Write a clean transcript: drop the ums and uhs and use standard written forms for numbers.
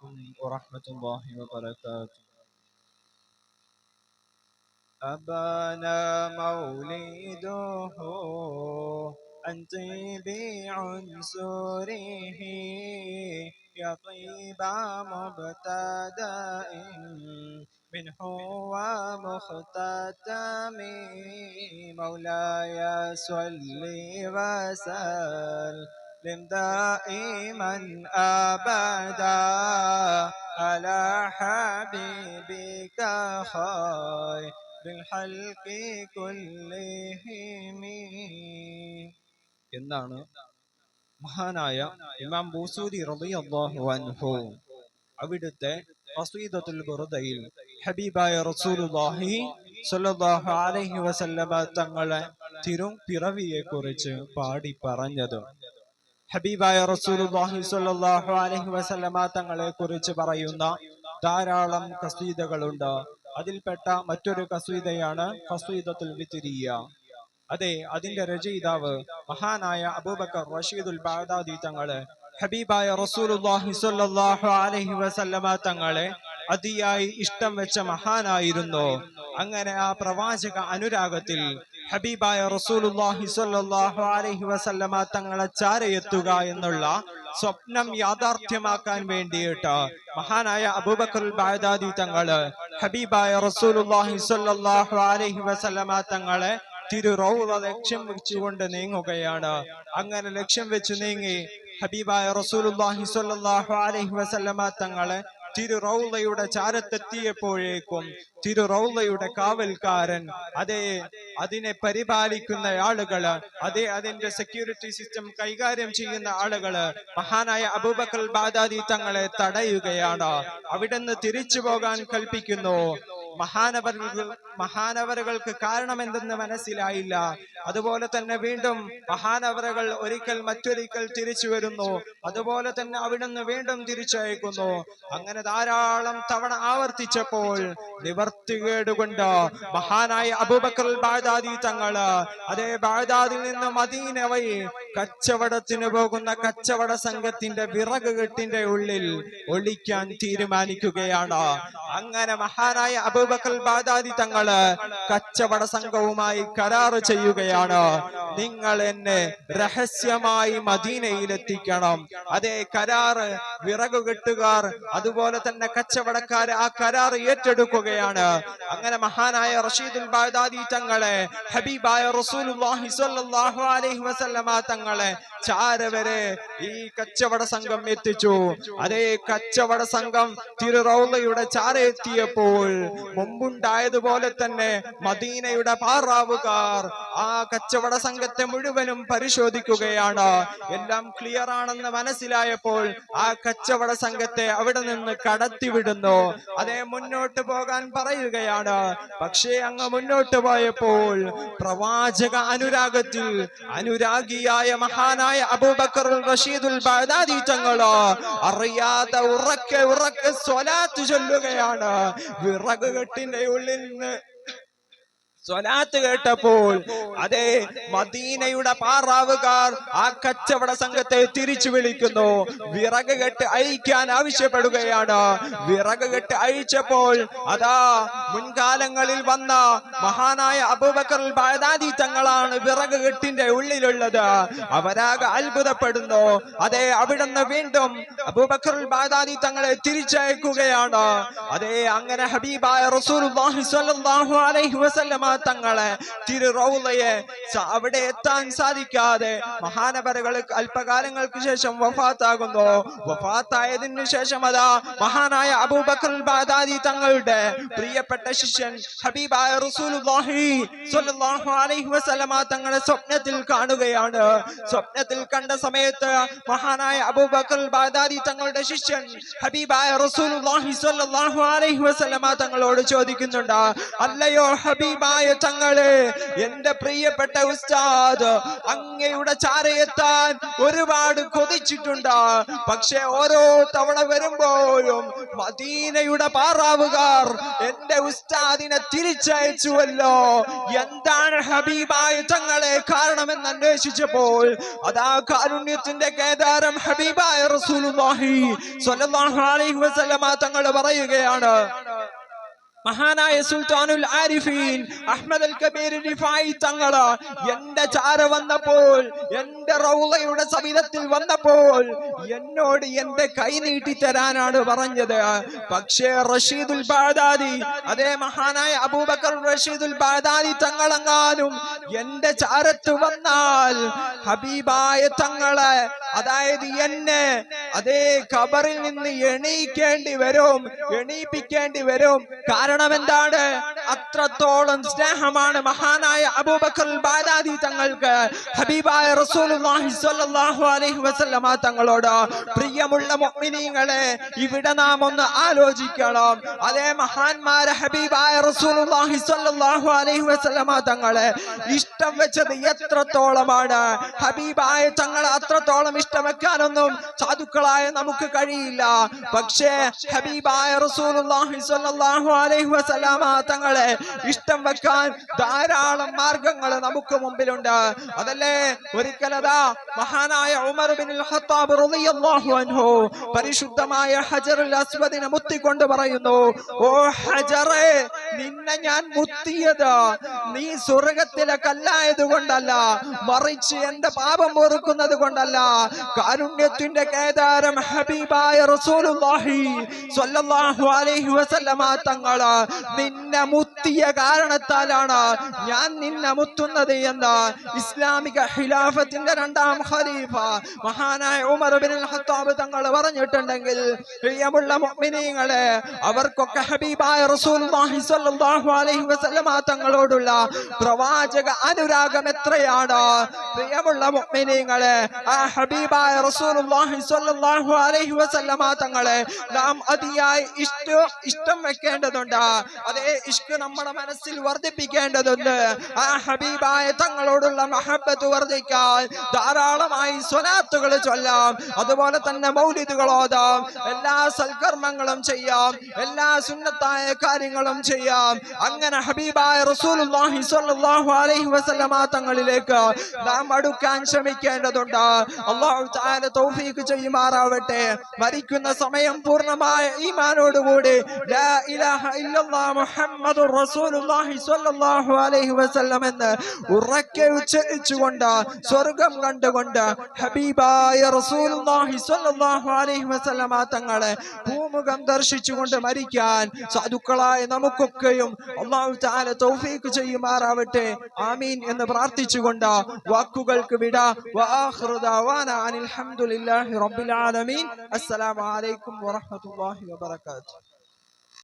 عليكم ورحمة الله وبركاته. أبانا مولده عن طيب عنصره يطيب مبتدأ منه ومختتم مولاي صل وسلم دائما أبدا على حبيبك خير بالخلق كلهم എന്നാണ് മഹാനായ ഇമാം ബൂസൂരി റളിയല്ലാഹു അൻഹു അവിടുത്തെ ഖസീദത്തുൽ ബുർദയിൽ ഹബീബായ റസൂലുള്ളാഹി സ്വല്ലല്ലാഹു അലൈഹി വസല്ലമ തങ്ങളെ തിരുപ്പിറവിയെ കുറിച്ച് പാടി പറഞ്ഞത്. ഹബീബായ റസൂലുള്ളാഹി സ്വല്ലല്ലാഹു അലൈഹി വസല്ലമ തങ്ങളെ കുറിച്ച് പറയുന്ന ധാരാളം ഖസീദകളുണ്ട്. അതിൽപ്പെട്ട മറ്റൊരു ഖസീദയാണ് ഖസീദത്തുൽ വിത്രിയ. അതെ, അതിന്റെ രചയിതാവ് മഹാനായ അബൂബക്കർ റഷീദുൽ ബഗ്ദാദി തങ്ങള് ഹബീബായ റസൂലുള്ളാഹി സ്വല്ലല്ലാഹു അലൈഹി വസല്ലമ തങ്ങളെ അതിയായി ഇഷ്ടം വെച്ച മഹാനായിരുന്നു. അങ്ങനെ ആ പ്രവാചക അനുരാഗത്തിൽ ഹബീബായ റസൂലുള്ളാഹി സ്വല്ലല്ലാഹു അലൈഹി വസല്ലമ തങ്ങളെ ചാരയെത്തുക എന്നുള്ള സ്വപ്നം യാഥാർത്ഥ്യമാക്കാൻ വേണ്ടിയിട്ട് മഹാനായ അബൂബക്കർ ബഗ്ദാദി തങ്ങള് ഹബീബായ റസൂലുള്ളാഹി സ്വല്ലല്ലാഹു അലൈഹി വസല്ലമ തങ്ങളെ തിരുറൗള ലക്ഷ്യം വെച്ചുകൊണ്ട് നീങ്ങുകയാണ്. അങ്ങനെ ലക്ഷ്യം വെച്ച് നീങ്ങി ഹബീബായ റസൂലുള്ളാഹി സ്വല്ലല്ലാഹു അലൈഹി വസല്ലമ തങ്ങളെ തിരുറൗളയുടെ ചാരത്തെത്തിയപ്പോഴേക്കും തിരുറൗളയുടെ കാവൽക്കാരൻ, അതേ അതിനെ പരിപാലിക്കുന്ന ആളുകള്, അതേ അതിന്റെ സെക്യൂരിറ്റി സിസ്റ്റം കൈകാര്യം ചെയ്യുന്ന ആളുകള് മഹാനായ അബൂബക്കർ ബഗ്ദാദി തങ്ങളെ തടയുകയാണ്. അവിടുന്ന് തിരിച്ചു പോകാൻ കൽപ്പിക്കുന്നു. മഹാനവറുകൾക്ക് കാരണം എന്തെന്ന് മനസ്സിലായില്ല. അതുപോലെ തന്നെ വീണ്ടും മഹാനവറുകൾ മറ്റൊരിക്കൽ തിരിച്ചു വരുന്നു. അതുപോലെ തന്നെ അവിടുന്ന് വീണ്ടും തിരിച്ചയക്കുന്നു. അങ്ങനെ ധാരാളം തവണ ആവർത്തിച്ചപ്പോൾ നിവർത്തികേടുകൊണ്ട് മഹാനായ അബൂബക്കർ ബഗ്ദാദി തങ്ങള് അതേ ബഗ്ദാദിൽ നിന്ന് മദീന വഴി കച്ചവടത്തിന് പോകുന്ന കച്ചവട സംഘത്തിന്റെ വിറക് കെട്ടിന്റെ ഉള്ളിൽ ഒളിക്കാൻ തീരുമാനിക്കുകയാണ്. അങ്ങനെ മഹാനായ അബൂബക്കർ ബഗ്ദാദി തങ്ങള് കച്ചവട സംഘവുമായി കരാറ് ചെയ്യുകയാണ്. നിങ്ങൾ എന്നെ രഹസ്യമായി മദീനയിലെത്തിക്കണം. അതേ കരാറ് വിറകു കെട്ടുകാർ അതുപോലെ തന്നെ കച്ചവടക്കാര് ആ കരാർ ഏറ്റെടുക്കുകയാണ്. അങ്ങനെ മഹാനായ റഷീദുൽ ബഗ്ദാദി തങ്ങളെ ഹബീബായ റസൂലുള്ളാഹി സ്വല്ലല്ലാഹു അലൈഹി വസല്ലമ തങ്ങളെ ചാരവരെ ഈ കച്ചവട സംഘം എത്തിച്ചു. അതേ കച്ചവട സംഘം തിരുറൗളയുടെ ചാരെത്തിയപ്പോൾ മുമ്പുണ്ടായതുപോലെ തന്നെ മദീനയുടെ പാറാവുകാർ ആ കച്ചവട സംഘത്തെ മുഴുവനും പരിശോധിക്കുകയാണ്. എല്ലാം ക്ലിയർ ആണെന്ന് മനസ്സിലായപ്പോൾ ആ കച്ചവട സംഘത്തെ അവിടെ നിന്ന് കടത്തിവിടുന്നു. അതേ മുന്നോട്ട് പോകാൻ പറയുകയാണ്. പക്ഷേ അങ്ങ് മുന്നോട്ട് പോയപ്പോൾ പ്രവാചക അനുരാഗത്തിൽ അനുരാഗിയായ മഹാനായ അബൂബക്കർ റഷീദുൽ ബഗ്ദാദി തങ്ങള് അറിയാതെ ഉറക്കെ സ്വലാത്ത് ചൊല്ലുകയാണ്. വിറക് കെട്ടിന്റെ ഉള്ളിൽ നിന്ന് സ്വലാത്ത് കേട്ടപ്പോൾ അതേ മദീനയുടെ പാറാവുകാർ ആ കച്ചവട സംഘത്തെ തിരിച്ചു വിളിക്കുന്നു. വിറക് കെട്ട് അയക്കാൻ ആവശ്യപ്പെടുകയാണ്. വിറക് കെട്ട് അയച്ചപ്പോൾ അതാ മുൻകാലങ്ങളിൽ വന്ന മഹാനായ അബൂബക്കർ ബഗ്ദാദി തങ്ങളാണ് വിറക് കെട്ടിന്റെ ഉള്ളിലുള്ളത്. അവരാകെ അത്ഭുതപ്പെടുന്നു. അതേ അവിടുന്ന് വീണ്ടും അബൂബക്കർ ബഗ്ദാദി തങ്ങളെ തിരിച്ചയക്കുകയാണ്. അതേ അങ്ങനെ ഹബീബായ റസൂലുള്ളാഹി സ്വല്ലല്ലാഹു അലൈഹി വസല്ലമ തങ്ങളെ തിരുറൗളയെ അവിടെ എത്താൻ സാധിക്കാതെ മഹാനവറുകൾ അല്പകാലങ്ങൾക്ക് ശേഷം വഫാത്താകുന്നു. വഫാത്തായതിനു ശേഷം അതാ മഹാനായ അബൂബക്കർ ബഗ്ദാദി തങ്ങളുടെ പ്രിയപ്പെട്ട ശിഷ്യൻ ഹബീബായ റസൂലുള്ളാഹി സ്വല്ലല്ലാഹു അലൈഹി വസല്ലമ തങ്ങളെ സ്വപ്നത്തിൽ കാണുകയാണ്. സ്വപ്നത്തിൽ കണ്ട സമയത്ത് മഹാനായ അബൂബക്കർ ബഗ്ദാദി തങ്ങളുടെ ശിഷ്യൻ ഹബീബായ റസൂലുള്ളാഹി സ്വല്ലല്ലാഹു അലൈഹി വസല്ലമ തങ്ങളോട് ചോദിക്കുന്നുണ്ട്, അല്ലയോ ഹബീബായ തങ്ങളെ, എന്റെ പ്രിയപ്പെട്ട ഉസ്താദ് അങ്ങയുടെ ചാരയെത്താൻ ഒരുപാട് കൊതിച്ചിട്ടുണ്ട്. പക്ഷെ ഓരോ തവണ വരുമ്പോഴും മദീനയുടെ പാറാവുകാർ എന്റെ ഉസ്താദിനെ തിരിച്ചയച്ചുവല്ലോ. എന്താണ് ഹബീബായ തങ്ങളെ കാരണമെന്ന് അന്വേഷിച്ചപ്പോൾ അതാ കാരുണ്യത്തിന്റെ കേദാരം ഹബീബായ റസൂലുള്ളാഹി സ്വല്ലല്ലാഹു അലൈഹി വസല്ലമ തങ്ങൾ പറയുകയാണ്. മഹാനായ സുൽത്താനുൽ ആരിഫീൻ അഹ്മദ് അൽ കബീർ റിഫായി തങ്ങള് എന്റെ ചാര വന്നപ്പോൾ, എന്റെ റൗളയുടെ സവിധത്തിൽ വന്നപ്പോൾ എന്നോട് എന്റെ കൈ നീട്ടി തരാനാണ് പറഞ്ഞത്. പക്ഷേ റഷീദുൽ ബാഗ്ദാദി, അതേ മഹാനായ അബൂബക്കർ റഷീദുൽ ബാഗ്ദാദി തങ്ങളെങ്ങാനും എന്റെ ചാരത്ത് വന്നാൽ ഹബീബായ തങ്ങളെ, അതായത് എന്നെ അതേ ഖബറിൽ നിന്ന് എണീപ്പിക്കേണ്ടി വരും. കാരണം എന്താണ്? അത്രത്തോളം സ്നേഹമാണ് മഹാനായ അബൂബക്കർ ബാഗ്ദാദി തങ്ങൾക്ക് ഹബീബായ റസൂലുള്ളാഹി സ്വല്ലല്ലാഹു അലൈഹി വസല്ലമ തങ്ങളോട്. പ്രിയമുള്ള മുഅ്മിനീങ്ങളെ, ഇവിടെ നാം ഒന്ന് ആലോചിക്കണം. അതേ മഹാന്മാരെ ഹബീബായ റസൂലുള്ളാഹി സ്വല്ലല്ലാഹു അലൈഹി വസല്ലമ തങ്ങളെ ഇഷ്ടം വെച്ചത് എത്രത്തോളമാണ്. ഹബീബായ തങ്ങളെ അത്രത്തോളം ഇഷ്ടം വെക്കാനൊന്നും സാധുക്കളായ നമുക്ക് കഴിയില്ല. പക്ഷേ ഹബീബായ റസൂലുള്ളാഹി സ്വല്ലല്ലാഹു അലൈഹി വസല്ലമ തങ്ങളെ ഇഷ്ടം വെക്കാൻ ധാരാളം മാർഗങ്ങൾ നമുക്ക് മുമ്പിലുണ്ട്. അതല്ലേ ഒരിക്കലതാ മഹാനായ ഉമർ ഇബ്നുൽ ഖത്താബ് റളിയല്ലാഹു അൻഹു പരിശുദ്ധമായ ഹജറുൽ അസ്വദിനെ മുത്തിക്കൊണ്ട് പറയുന്നു, ഓ ഹജറേ, നിന്നെ ഞാൻ മുത്തിയത് നീ സ്വർഗത്തിലെ കല്ലായത് കൊണ്ടല്ല, മറിച്ച് എന്റെ പാപം പൊറുക്കുന്നത് കൊണ്ടല്ല. കാരുണ്യത്തിന്റെ കേദാരം ഹബീബായ റസൂലുള്ളാഹി സ്വല്ലല്ലാഹു അലൈഹി വസല്ലമ തങ്ങള് നിന്നെ മുത്തിയ കാരണത്താലാണ് ഞാൻ നിന്നെ മുത്തുന്നത് എന്ന് ഇസ്ലാമിക ഖിലാഫത്തിന്റെ രണ്ടാം ഖലീഫ മഹാനായ ഉമർ ഇബ്നുൽ ഖത്താബ് തങ്ങൾ പറഞ്ഞിട്ടുണ്ടെങ്കിൽ, പ്രിയമുള്ള മുഅ്മിനീങ്ങളെ, അവർക്കൊക്കെ ഹബീബായ റസൂലുള്ളാഹി സ്വല്ലല്ലാഹു അലൈഹി വസല്ലമ തങ്ങളോടുള്ള പ്രവാചക അനുരാഗം എത്രയാണ്. പ്രിയമുള്ള മുഅ്മിനീങ്ങളെ, ആ ഹബീബായ റസൂലുള്ളാഹി സ്വല്ലല്ലാഹു അലൈഹി വസല്ലമ തങ്ങളെ നാം അതിയായി ഇഷ്ടം വെക്കേണ്ടതുണ്ട്. അതേ ഇഷ്ക് നമ്മുടെ മനസ്സിൽ വർദ്ധിപ്പിക്കേണ്ടതുണ്ട്. ആ ഹബീബായ തങ്ങളോടുള്ള മഹബ്ബത്ത് വർദ്ധിക്കാൻ ധാരാളമായി സ്വലാത്തുകൾ ചൊല്ലാം, അതുപോലെ തന്നെ മൗലിദുകൾ ഓതാം, എല്ലാ സൽക്കർമ്മങ്ങളും ചെയ്യാം, എല്ലാ സുന്നത്തായ കാര്യങ്ങളും ചെയ്യാം. അങ്ങനെ ഹബീബായ റസൂലുള്ളാഹി സ്വല്ലല്ലാഹു അലൈഹി വസല്ലമ തങ്ങളിലേക്ക് നാം അടുക്കാൻ ശ്രമിക്കേണ്ടതുണ്ട്. അല്ലാഹു തആല തൗഫീഖ് ചെയ്യുമാറാവട്ടെ. മരിക്കുന്ന സമയം പൂർണ്ണമായ ഈമാനോടുകൂടി ലാ ഇലാഹ ഇല്ലല്ലാഹ് മുഹമ്മദുർ റസൂലുള്ളാഹി സ്വല്ലല്ലാഹു അലൈഹി വസല്ലം എന്ന് ഉറക്കെ ഉച്ചരിച്ചുകൊണ്ട് സ്വർഗം കണ്ടുകൊണ്ട് ഹബീബായ റസൂലുള്ളാഹി സ്വല്ലല്ലാഹു അലൈഹി വസല്ലമ തങ്ങളെ ഭൂമുഖം ദർശിച്ചുകൊണ്ട് മരിക്കാൻ സാധുക്കളായ നമുക്കൊക്കെയും അല്ലാഹു തആല തൗഫീഖ് ചെയ്യുമാറാവട്ടെ. ആമീൻ എന്ന് പ്രാർത്ഥിച്ചുകൊണ്ട് വാക്കുകൾക്ക് വിട. വആഖിറു ദഅവാനാ അനിൽ ഹംദുലില്ലാഹി റബ്ബിൽ ആലമീൻ. അസ്സലാമു അലൈക്കും വറഹ്മത്തുള്ളാഹി വബറകാതുഹു.